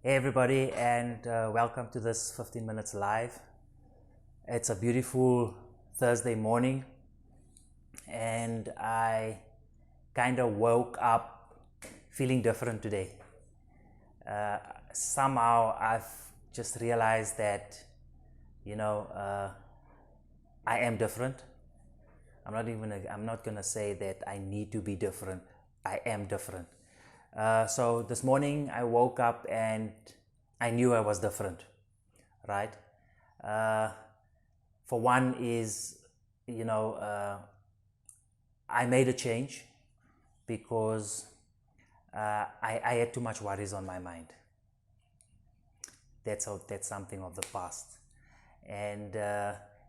Hey everybody, and welcome to this 15 minutes live. It's a beautiful Thursday morning, and I kind of woke up feeling different today. Uh, Somehow I've just realized that, you know, I am different. I'm not gonna say that I need to be different. I am different. So this morning I woke up and I knew I was different, right? Uh, for one is, you know, I made a change because I had too much worries on my mind. That's something of the past, and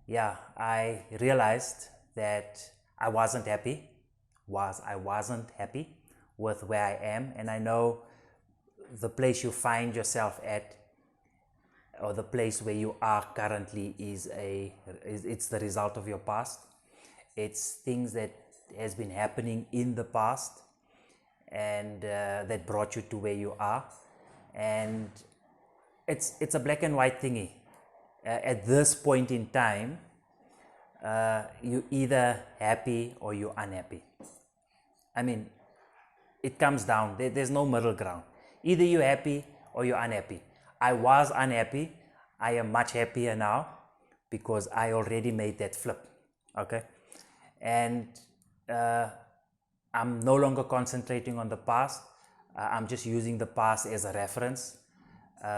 yeah, I realized that I wasn't happy with where I am, and I know the place you find yourself at, or the place where you are currently, it's the result of your past. It's things that has been happening in the past, and that brought you to where you are, and it's a black and white thingy. At this point in time, you either happy or you unhappy. I mean, it comes down. There's no middle ground. Either you're happy or you're unhappy. I was unhappy. I am much happier now because I already made that flip. Okay, and uh, I'm no longer concentrating on the past. I'm just using the past as a reference.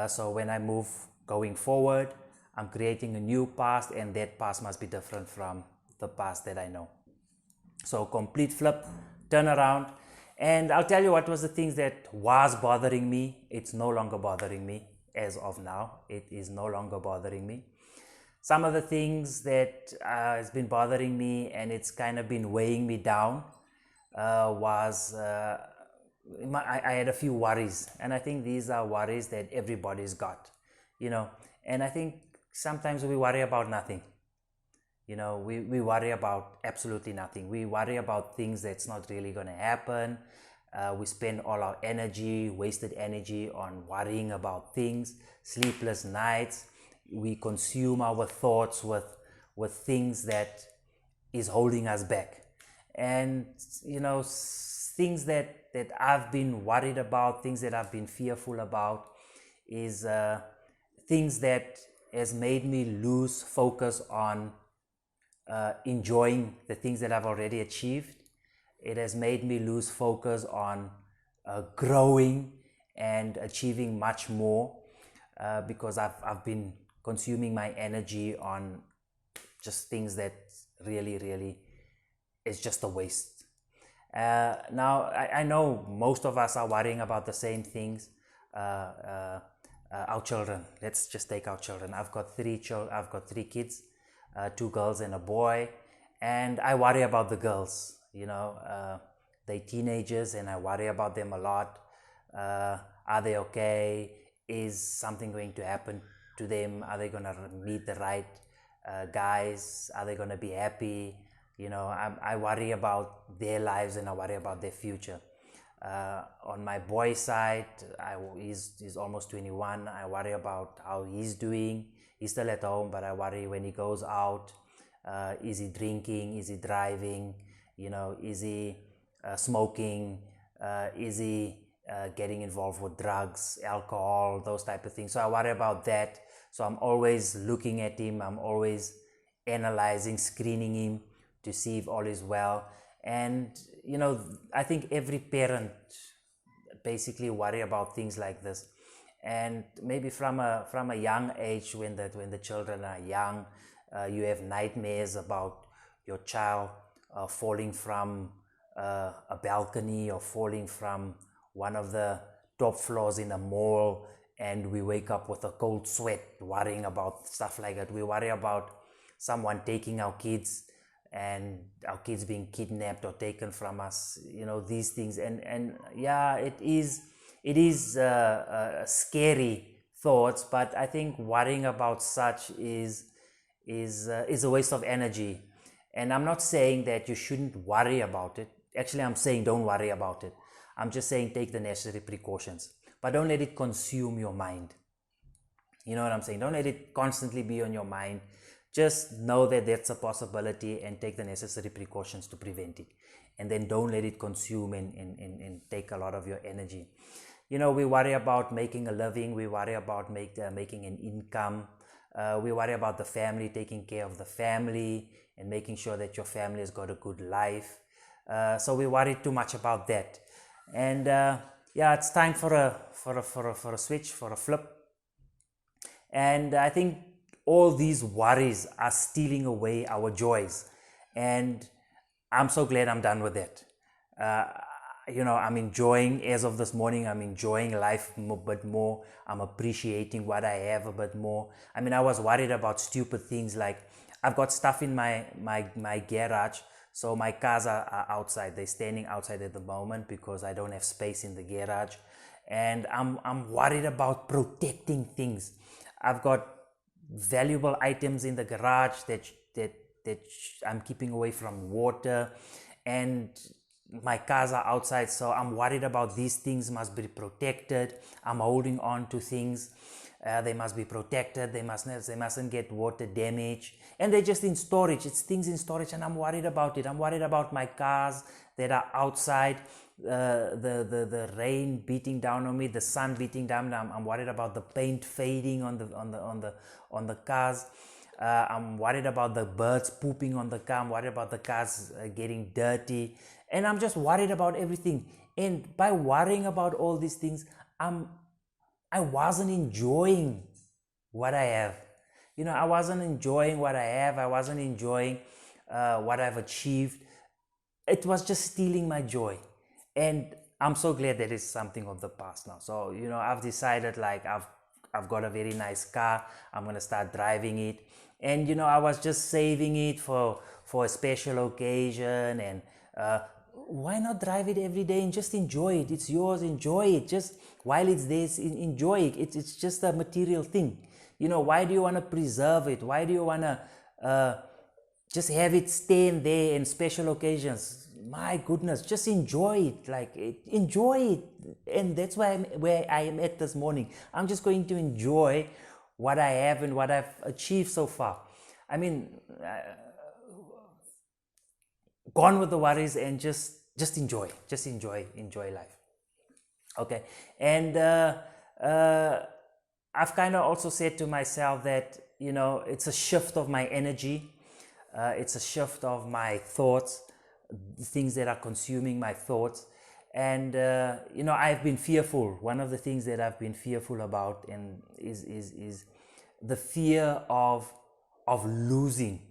So when I move going forward, I'm creating a new past, and that past must be different from the past that I know. So complete flip, turn around, and I'll tell you what was the things that was bothering me. It's no longer bothering me as of now. It is no longer bothering me. Some of the things that has been bothering me and it's kind of been weighing me down was I had a few worries, and I think these are worries that everybody's got, you know. And I think sometimes we worry about nothing. You know, we worry about absolutely nothing. We worry about things that's not really going to happen. We spend all our energy, wasted energy, on worrying about things, sleepless nights. We consume our thoughts with things that is holding us back. And, you know, things that I've been worried about, things that I've been fearful about, is things that has made me lose focus on enjoying the things that I've already achieved. It has made me lose focus on growing and achieving much more because I've been consuming my energy on just things that really is just a waste. Now I know most of us are worrying about the same things. Our children. Let's just take our children. I've got three kids, two girls and a boy, and I worry about the girls. You know, they're teenagers, and I worry about them a lot. Are they okay? Is something going to happen to them? Are they gonna meet the right guys? Are they gonna be happy? You know, I worry about their lives, and I worry about their future. On my boy side, he's almost 21. I worry about how he's doing. He's still at home, but I worry when he goes out. Is he drinking? Is he driving? You know, is he smoking? Is he getting involved with drugs, alcohol, those type of things? So I worry about that. So I'm always looking at him. I'm always analyzing, screening him to see if all is well. And, you know, I think every parent basically worry about things like this. And maybe from a young age, when the children are young, you have nightmares about your child falling from a balcony, or falling from one of the top floors in a mall, and we wake up with a cold sweat worrying about stuff like that. We worry about someone taking our kids, and our kids being kidnapped or taken from us, you know, these things. And yeah, it is scary thoughts, but I think worrying about such is a waste of energy. And I'm not saying that you shouldn't worry about it. Actually, I'm saying don't worry about it. I'm just saying take the necessary precautions. but don't let it consume your mind. You know what I'm saying? Don't let it constantly be on your mind. Just know that that's a possibility and take the necessary precautions to prevent it. And then don't let it consume and take a lot of your energy. You know, we worry about making a living. We worry about making an income. We worry about the family, taking care of the family and making sure that your family has got a good life. So we worry too much about that. And yeah, it's time for a switch, for a flip. And I think all these worries are stealing away our joys. And I'm so glad I'm done with that. You know, I'm enjoying, as of this morning, I'm enjoying life a bit more. I'm appreciating what I have a bit more. I mean, I was worried about stupid things like I've got stuff in my garage. So my cars are outside. They're standing outside at the moment because I don't have space in the garage. And I'm worried about protecting things. I've got valuable items in the garage that I'm keeping away from water, and my cars are outside, so I'm worried about these things must be protected. I'm holding on to things. They must be protected. They mustn't get water damage, and they're just in storage. It's things in storage, and I'm worried about it. I'm worried about my cars that are outside, the rain beating down on me, the sun beating down. I'm worried about the paint fading on the cars. I'm worried about the birds pooping on the car. I'm worried about the cars getting dirty, and I'm just worried about everything. And by worrying about all these things, I wasn't enjoying what I have. You know, I wasn't enjoying what I have. I wasn't enjoying what I've achieved. It was just stealing my joy. And I'm so glad that it's something of the past now. So, you know, I've decided, like, I've got a very nice car. I'm going to start driving it. And, you know, I was just saving it for a special occasion. And why not drive it every day and just enjoy it? It's yours, enjoy it. Just while it's there, enjoy it. It's just a material thing. You know, why do you want to preserve it? Why do you want to just have it stand there in special occasions? My goodness, just enjoy it. Enjoy it. And that's where I am at this morning. I'm just going to enjoy what I have and what I've achieved so far. I mean, gone with the worries and just enjoy life. Okay. And I've kind of also said to myself that, you know, it's a shift of my energy. It's a shift of my thoughts, things that are consuming my thoughts. And you know, I've been fearful. One of the things that I've been fearful about and is the fear of losing.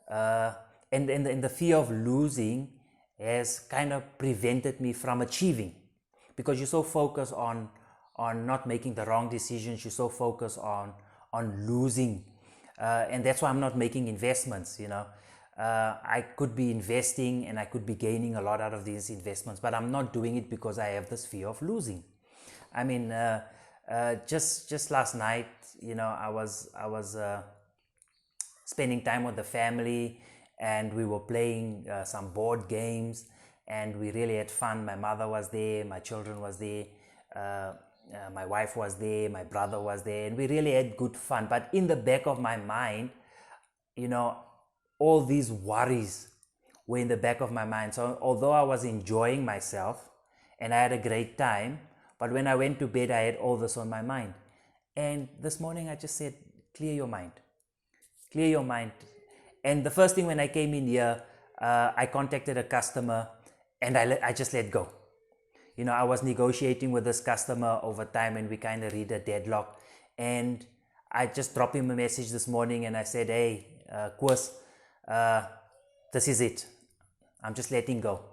And the fear of losing has kind of prevented me from achieving, because you're so focused on not making the wrong decisions. You're so focused on losing, and that's why I'm not making investments. You know, I could be investing and I could be gaining a lot out of these investments, but I'm not doing it because I have this fear of losing. I mean, just last night, you know, I was spending time with the family, and we were playing some board games, and we really had fun. My mother was there, my children was there, my wife was there, my brother was there, and we really had good fun. But in the back of my mind, you know, all these worries were in the back of my mind. So although I was enjoying myself and I had a great time, but when I went to bed, I had all this on my mind. And this morning I just said, clear your mind. Clear your mind. And the first thing when I came in here, I contacted a customer and I just let go. You know, I was negotiating with this customer over time, and we kind of read a deadlock. And I just dropped him a message this morning and I said, hey, Koos, this is it. I'm just letting go.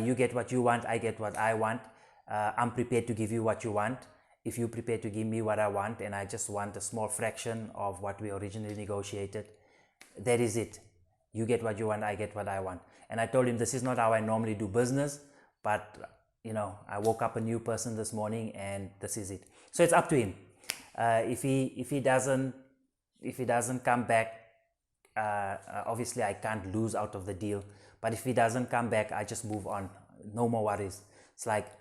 You get what you want, I get what I want. I'm prepared to give you what you want. If you're prepared to give me what I want, and I just want a small fraction of what we originally negotiated, that is it. You get what you want, I get what I want. And I told him, this is not how I normally do business, but you know, I woke up a new person this morning and this is it. So it's up to him. If he doesn't come back, obviously I can't lose out of the deal. But if he doesn't come back, I just move on. No more worries. It's like,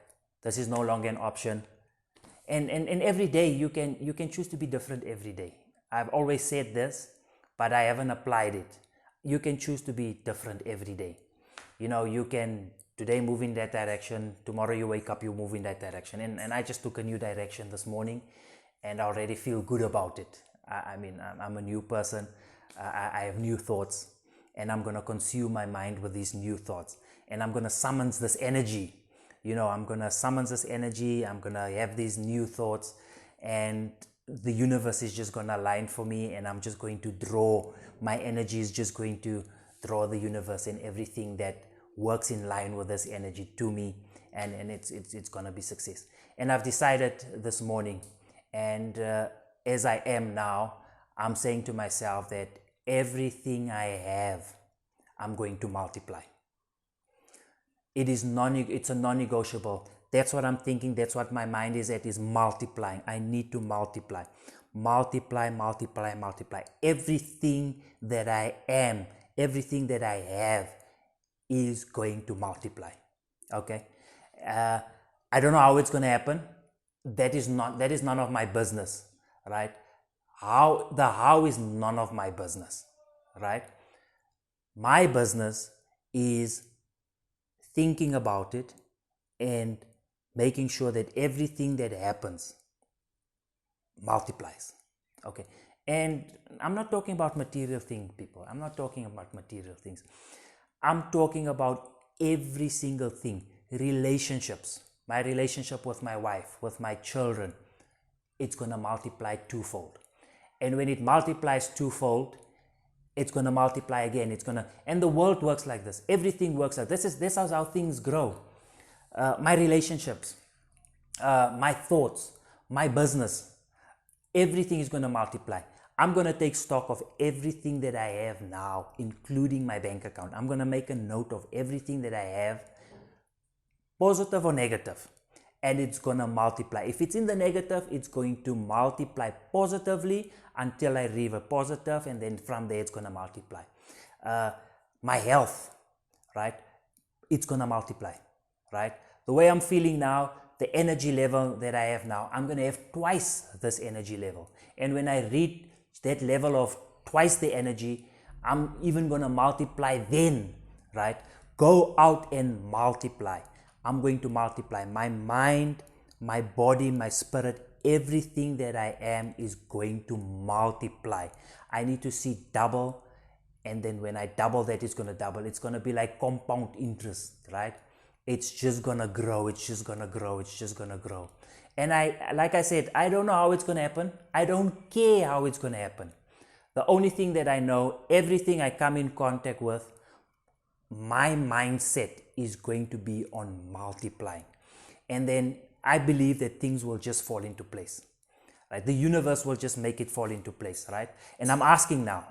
this is no longer an option. And every day you can choose to be different every day. I've always said this, but I haven't applied it. You can choose to be different every day. You can today move in that direction, tomorrow you wake up, you move in that direction. And I just took a new direction this morning, and I already feel good about it. I mean, I'm a new person. I have new thoughts, and I'm going to consume my mind with these new thoughts, and I'm going to summons this energy. I'm going to summons this energy. I'm going to have these new thoughts, and the universe is just going to align for me, and I'm just going to draw. My energy is just going to draw the universe and everything that works in line with this energy to me, and it's going to be success. And I've decided this morning, and as I am now, I'm saying to myself that everything I have, I'm going to multiply. It's a non-negotiable. That's what I'm thinking. That's what my mind is at, is multiplying. I need to multiply. Multiply. Everything that I am, everything that I have is going to multiply. Okay? I don't know how it's going to happen. That is none of my business, right? How is none of my business, right? My business is thinking about it and making sure that everything that happens multiplies. Okay. And I'm not talking about material things, people. I'm not talking about material things. I'm talking about every single thing. Relationships. My relationship with my wife, with my children, it's going to multiply twofold. And when it multiplies twofold, it's going to multiply again. And the world works like this. Everything works like this. This is how things grow. My relationships, my thoughts, my business, everything is going to multiply. I'm going to take stock of everything that I have now, including my bank account. I'm going to make a note of everything that I have, positive or negative, and it's going to multiply. If it's in the negative, it's going to multiply positively until I reach a positive, and then from there it's going to multiply. My health, right? It's going to multiply, right? The way I'm feeling now, the energy level that I have now, I'm going to have twice this energy level. And when I reach that level of twice the energy, I'm even going to multiply then, right? Go out and multiply. I'm going to multiply. My mind, my body, my spirit, everything that I am is going to multiply. I need to see double, and then when I double that, it's going to double. It's going to be like compound interest, right? It's just going to grow. It's just going to grow. It's just going to grow. And like I said, I don't know how it's going to happen. I don't care how it's going to happen. The only thing that I know, everything I come in contact with, my mindset is going to be on multiplying. And then I believe that things will just fall into place, right? The universe will just make it fall into place, right? And I'm asking now,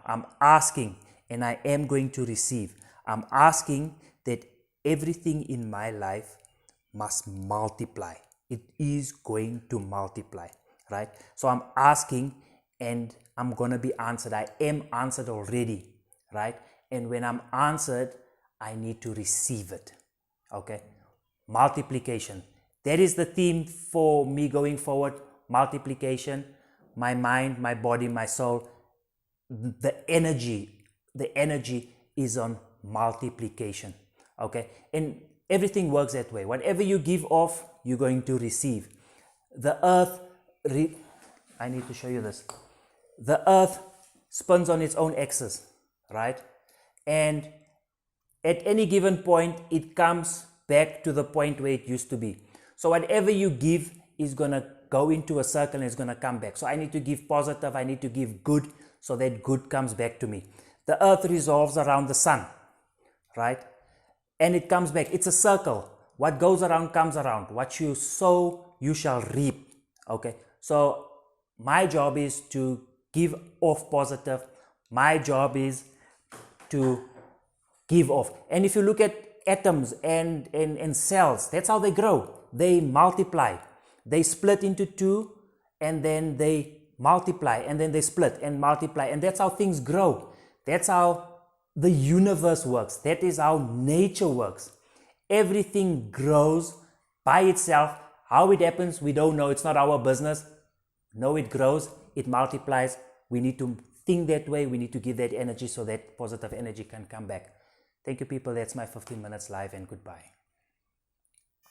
and I am going to receive. I'm asking that everything in my life must multiply. It is going to multiply, right? So I'm asking, and I'm going to be answered. I am answered already, right? And when I'm answered, I need to receive it. Okay? Multiplication. That is the theme for me going forward. Multiplication. My mind, my body, my soul. The energy is on multiplication. Okay? And everything works that way. Whatever you give off, you're going to receive. The earth, I need to show you this. The earth spins on its own axis, right? And at any given point, it comes back to the point where it used to be. So whatever you give is going to go into a circle and it's going to come back. So I need to give positive, I need to give good, so that good comes back to me. The earth revolves around the sun, right? And it comes back. It's a circle. What goes around comes around. What you sow, you shall reap. Okay? So my job is to give off positive. My job is to give off. And if you look at atoms and cells, that's how they grow. They multiply. They split into two, and then they multiply, and then they split and multiply. And that's how things grow. That's how the universe works. That is how nature works. Everything grows by itself. How it happens, we don't know. It's not our business. No, it grows, it multiplies. We need to think that way. We need to give that energy so that positive energy can come back. Thank you, people. That's my 15 minutes live, and goodbye.